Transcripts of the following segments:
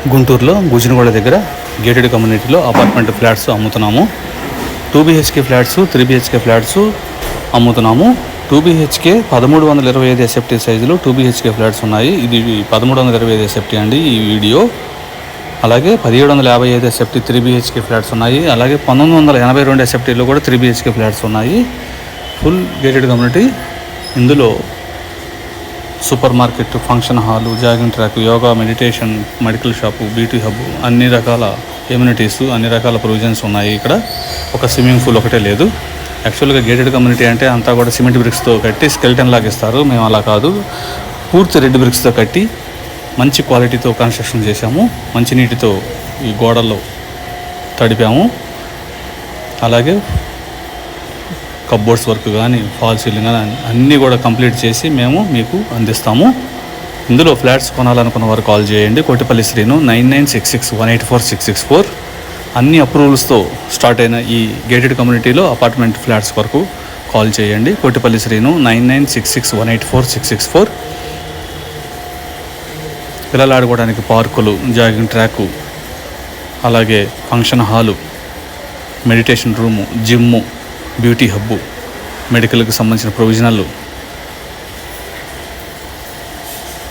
గుంటూరులో గుజినగూడ దగ్గర గేటెడ్ కమ్యూనిటీలో అపార్ట్మెంట్ ఫ్లాట్స్ అమ్ముతున్నాము. 2 BHK ఫ్లాట్స్, 3 BHK ఫ్లాట్స్ అమ్ముతున్నాము. 2 BHK 1325 SFT సైజులో 2 BHK ఫ్లాట్స్ ఉన్నాయి. ఇది 1325 SFT అండి ఈ వీడియో. అలాగే 1755 SFT 3 BHK ఫ్లాట్స్ ఉన్నాయి. అలాగే 1982 SFTలో కూడా 3 BHK ఫ్లాట్స్ ఉన్నాయి. Full gated community. ఇందులో super market, function hall, jogging track, yoga, meditation, medical shop, beauty hub, అన్ని రకాల ఎమ్యూనిటీస్, అన్ని రకాల ప్రొవిజన్స్ ఉన్నాయి. ఇక్కడ ఒక స్విమ్మింగ్ పూల్ ఒకటే లేదు. యాక్చువల్గా గేటెడ్ కమ్యూనిటీ అంటే అంతా కూడా సిమెంట్ బ్రిక్స్తో కట్టి స్కెల్టన్ లాగా ఇస్తారు. మేము అలా కాదు, పూర్తి రెడ్ బ్రిక్స్తో కట్టి మంచి క్వాలిటీతో కన్స్ట్రక్షన్ చేశాము. మంచి నీటితో ఈ గోడల్లో తడిపాము. అలాగే కప్బోర్డ్స్ వర్క్ కానీ, ఫాల్ సీలింగ్ కానీ అన్నీ కూడా కంప్లీట్ చేసి మేము మీకు అందిస్తాము. ఇందులో ఫ్లాట్స్ కొనాలనుకున్న వారు కాల్ చేయండి. కోటిపల్లి శ్రీను 9966184664. అన్ని అప్రూవల్స్తో స్టార్ట్ అయిన ఈ గేటెడ్ కమ్యూనిటీలో అపార్ట్మెంట్ ఫ్లాట్స్ వరకు కాల్ చేయండి. కోటిపల్లి శ్రీను 9966184664. పిల్లలు ఆడుకోవడానికి పార్కులు, జాగింగ్ ట్రాకు, అలాగే function hall, meditation room, gym, beauty hub, మెడికల్కి సంబంధించిన ప్రొవిజనల్,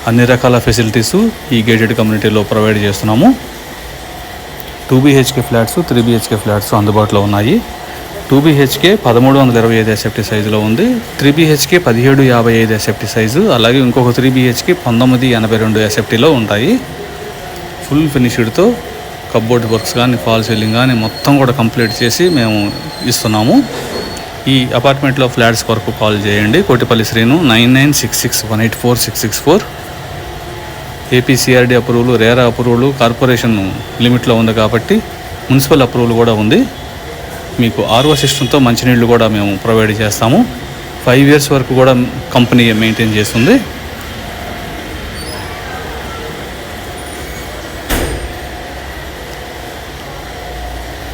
అన్ని రకాల ఫెసిలిటీసు ఈ గేటెడ్ కమ్యూనిటీలో ప్రొవైడ్ చేస్తున్నాము. 2 BHK ఫ్లాట్స్, 3 BHK ఫ్లాట్స్ అందుబాటులో ఉన్నాయి. 2 BHK 1325 SFT సైజులో ఉంది. 3 BHK 1755 SFT సైజు, అలాగే ఇంకొక 3 BHK 1982 SFTలో ఉంటాయి. ఫుల్ ఫినిష్డ్తో కప్బోర్డ్ వర్క్స్ కానీ, ఫాల్ సీలింగ్ కానీ మొత్తం కూడా కంప్లీట్ చేసి మేము ఇస్తున్నాము. ఈ అపార్ట్మెంట్లో ఫ్లాట్స్ వరకు కాల్ చేయండి. Kotipalli Srinu 9966184664. APCRD approval, RERA approval, corporation లిమిట్లో ఉంది కాబట్టి మున్సిపల్ అప్రూవల్ కూడా ఉంది. మీకు RO సిస్టంతో మంచినీళ్ళు కూడా మేము ప్రొవైడ్ చేస్తాము. 5 years వరకు కూడా కంపెనీ మెయింటైన్ చేస్తుంది.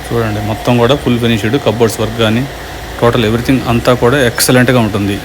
చూడండి, మొత్తం కూడా ఫుల్ ఫినిష్డ్, కప్బోర్డ్స్ వర్క్ కానీ టోటల్ ఎవ్రీథింగ్ అంతా కూడా ఎక్సలెంట్గా ఉంటుంది.